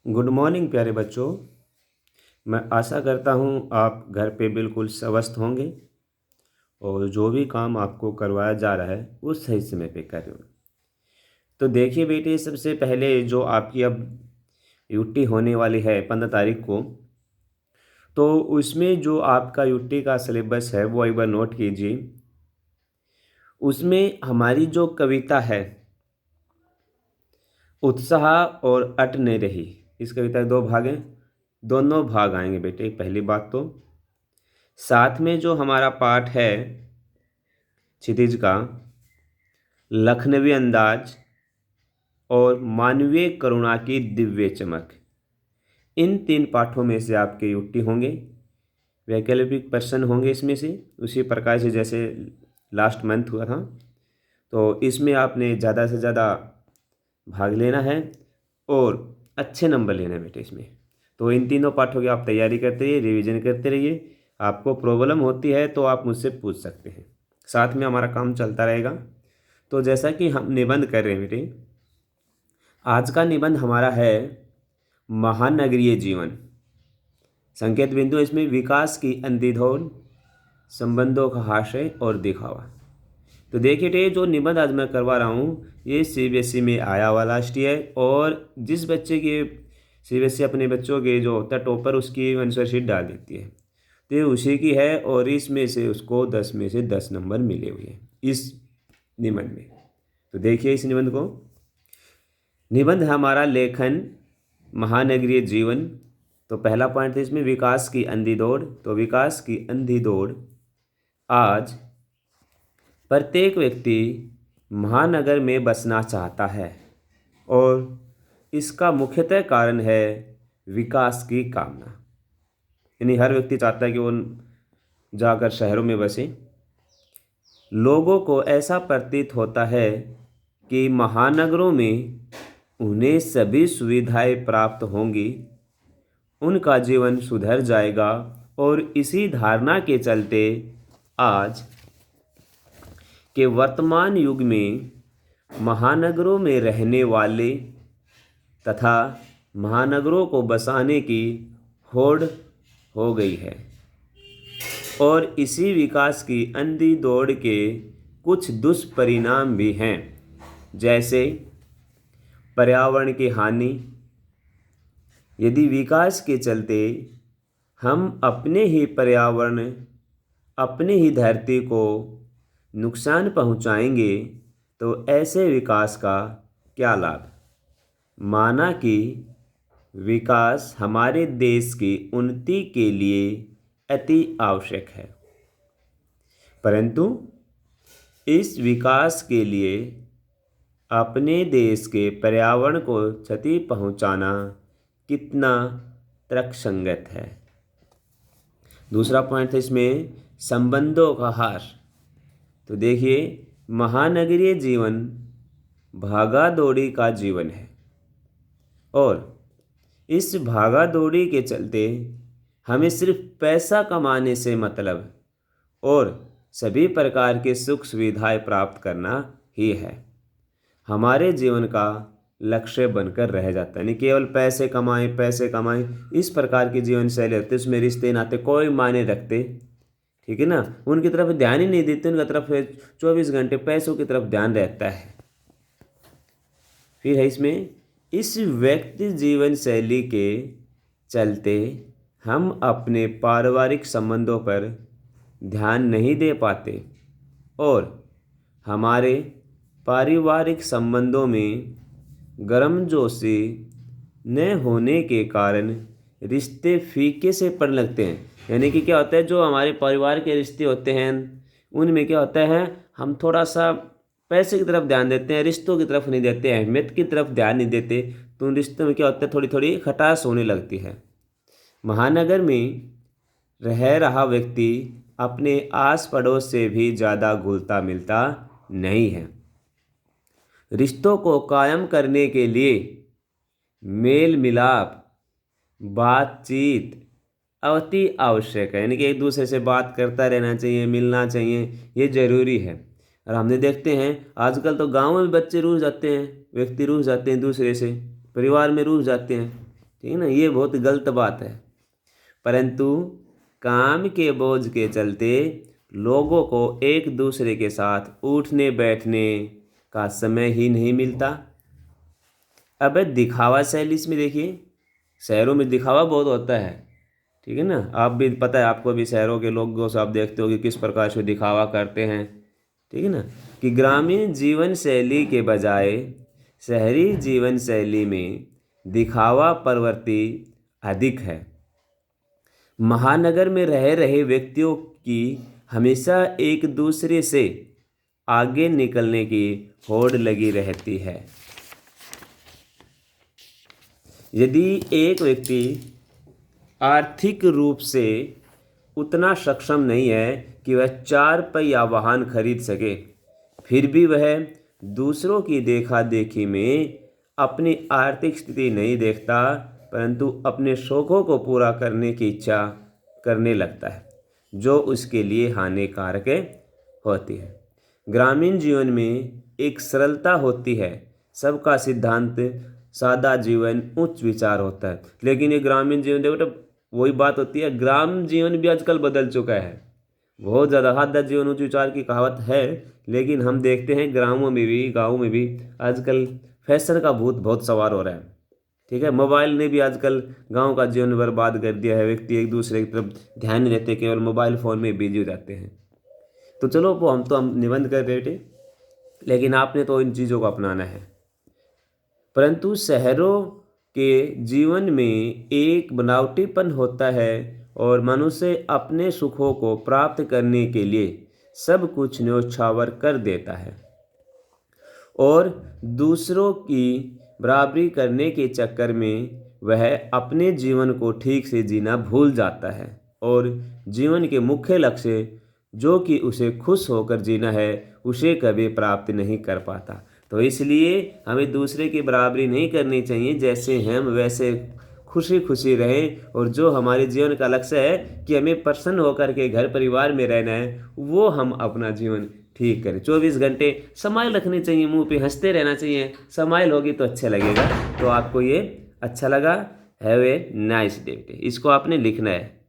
Good morning प्यारे बच्चों। मैं आशा करता हूँ आप घर पे बिल्कुल स्वस्थ होंगे और जो भी काम आपको करवाया जा रहा है वो सही समय पे कर रहे हो। तो देखिए बेटे, सबसे पहले जो आपकी अब यूटी होने वाली है 15 तारीख को, तो उसमें जो आपका यूटी का सिलेबस है वो एक बार नोट कीजिए। उसमें हमारी जो कविता है उत्साह और अट नहीं रही, इस कविता के 2 भाग हैं, दोनों भाग आएंगे बेटे। पहली बात तो साथ में जो हमारा पाठ है क्षितिज का लखनवी अंदाज और मानवीय करुणा की दिव्य चमक, इन 3 पाठों में से आपके युक्ति होंगे, वैकल्पिक प्रश्न होंगे इसमें से, उसी प्रकार से जैसे लास्ट मंथ हुआ था। तो इसमें आपने ज़्यादा से ज़्यादा भाग लेना है और अच्छे नंबर लेना है बेटे इसमें। तो इन 3 पाठों की आप तैयारी करते रहिए, रिवीजन करते रहिए। आपको प्रॉब्लम होती है तो आप मुझसे पूछ सकते हैं, साथ में हमारा काम चलता रहेगा। तो जैसा कि हम निबंध कर रहे हैं बेटे, आज का निबंध हमारा है महानगरीय जीवन। संकेत बिंदु इसमें विकास की अंधी-दौड़, संबंधों का हास्य और दिखावा। तो देखिए ये जो निबंध आज मैं करवा रहा हूँ ये सीबीएसई में आया हुआ लास्ट ईयर, और जिस बच्चे के सीबीएसई अपने बच्चों के जो होता है टॉपर उसकी आंसर शीट डाल देती है, तो ये उसी की है और इसमें से उसको 10 में से 10 नंबर मिले हुए हैं इस निबंध में। तो देखिए इस निबंध को। निबंध है हमारा लेखन महानगरीय जीवन। तो पहला पॉइंट है इसमें विकास की अंधी दौड़। तो विकास की अंधी दौड़, आज प्रत्येक व्यक्ति महानगर में बसना चाहता है और इसका मुख्यतः कारण है विकास की कामना, यानी हर व्यक्ति चाहता है कि वो जाकर शहरों में बसे। लोगों को ऐसा प्रतीत होता है कि महानगरों में उन्हें सभी सुविधाएं प्राप्त होंगी, उनका जीवन सुधर जाएगा, और इसी धारणा के चलते आज के वर्तमान युग में महानगरों में रहने वाले तथा महानगरों को बसाने की होड़ हो गई है। और इसी विकास की अंधी दौड़ के कुछ दुष्परिणाम भी हैं, जैसे पर्यावरण की हानि। यदि विकास के चलते हम अपने ही पर्यावरण, अपनी ही धरती को नुकसान पहुंचाएंगे तो ऐसे विकास का क्या लाभ। माना कि विकास हमारे देश की उन्नति के लिए अति आवश्यक है, परंतु इस विकास के लिए अपने देश के पर्यावरण को क्षति पहुंचाना कितना तर्कसंगत है। दूसरा पॉइंट है इसमें संबंधों का हार। तो देखिए महानगरीय जीवन भागा दौड़ी का जीवन है और इस भागा दौड़ी के चलते हमें सिर्फ पैसा कमाने से मतलब और सभी प्रकार के सुख सुविधाएं प्राप्त करना ही है, हमारे जीवन का लक्ष्य बनकर रह जाता है। नहीं केवल पैसे कमाएं पैसे कमाएं, इस प्रकार की जीवन शैली रहती है, उसमें रिश्ते नाते कोई मायने रखते, ठीक है ना, उनकी तरफ ध्यान ही नहीं देते, उनकी तरफ 24 घंटे पैसों की तरफ ध्यान रहता है। फिर है इसमें इस व्यक्ति जीवन शैली के चलते हम अपने पारिवारिक संबंधों पर ध्यान नहीं दे पाते और हमारे पारिवारिक संबंधों में गर्मजोशी न होने के कारण रिश्ते फीके से पड़ने लगते हैं। यानी कि क्या होता है, जो हमारे परिवार के रिश्ते होते हैं उनमें क्या होता है, हम थोड़ा सा पैसे की तरफ ध्यान देते हैं, रिश्तों की तरफ नहीं देते, अहमियत की तरफ ध्यान नहीं देते, तो उन रिश्तों में क्या होता है, थोड़ी थोड़ी खटास होने लगती है। महानगर में रह रहा व्यक्ति अपने आस पड़ोस से भी ज़्यादा घुलता मिलता नहीं है। रिश्तों को कायम करने के लिए मेल मिलाप, बातचीत अति आवश्यक है, यानी कि एक दूसरे से बात करता रहना चाहिए, मिलना चाहिए, ये ज़रूरी है। और हमने देखते हैं आजकल तो गाँव में बच्चे रूठ जाते हैं, व्यक्ति रूठ जाते हैं दूसरे से, परिवार में रूठ जाते हैं, ठीक है ना, ये बहुत गलत बात है। परंतु काम के बोझ के चलते लोगों को एक दूसरे के साथ उठने बैठने का समय ही नहीं मिलता। अब दिखावा शैली इसमें देखिए, शहरों में दिखावा बहुत होता है, ठीक है ना, आप भी पता है, आपको भी शहरों के लोगों से आप देखते हो कि किस प्रकार से दिखावा करते हैं, ठीक है ना, कि ग्रामीण जीवन शैली के बजाय शहरी जीवन शैली में दिखावा प्रवृत्ति अधिक है। महानगर में रह रहे व्यक्तियों की हमेशा एक दूसरे से आगे निकलने की होड़ लगी रहती है। यदि एक व्यक्ति आर्थिक रूप से उतना सक्षम नहीं है कि वह 4 पहिया वाहन खरीद सके, फिर भी वह दूसरों की देखा देखी में अपनी आर्थिक स्थिति नहीं देखता, परंतु अपने शौक़ों को पूरा करने की इच्छा करने लगता है, जो उसके लिए हानिकारक होती है। ग्रामीण जीवन में एक सरलता होती है, सबका सिद्धांत, सादा जीवन, उच्च विचार होता है। लेकिन ये ग्रामीण जीवन देखो तो वही बात होती है, ग्राम जीवन भी आजकल बदल चुका है, बहुत ज़्यादा। सादा जीवन उच्च विचार की कहावत है, लेकिन हम देखते हैं ग्रामों में भी, गाँव में भी आजकल फैशन का भूत बहुत सवार हो रहा है, ठीक है। मोबाइल ने भी आजकल गांव का जीवन बर्बाद कर दिया है। व्यक्ति एक दूसरे की तरफ ध्यान नहीं देते, केवल मोबाइल फ़ोन में बिजी हो जाते हैं। तो चलो वो हम निबंध कर रहे थे, लेकिन आपने तो इन चीज़ों को अपनाना है। परंतु शहरों के जीवन में एक बनावटीपन होता है और मनुष्य अपने सुखों को प्राप्त करने के लिए सब कुछ न्योछावर कर देता है और दूसरों की बराबरी करने के चक्कर में वह अपने जीवन को ठीक से जीना भूल जाता है और जीवन के मुख्य लक्ष्य जो कि उसे खुश होकर जीना है उसे कभी प्राप्त नहीं कर पाता। तो इसलिए हमें दूसरे की बराबरी नहीं करनी चाहिए, जैसे हम वैसे खुशी खुशी रहें, और जो हमारे जीवन का लक्ष्य है कि हमें प्रसन्न होकर के घर परिवार में रहना है, वो हम अपना जीवन ठीक करें। 24 घंटे स्माइल रखनी चाहिए, मुंह पे हंसते रहना चाहिए, स्माइल होगी तो अच्छा लगेगा। तो आपको ये अच्छा लगा, हैव ए नाइस डे, इसको आपने लिखना है।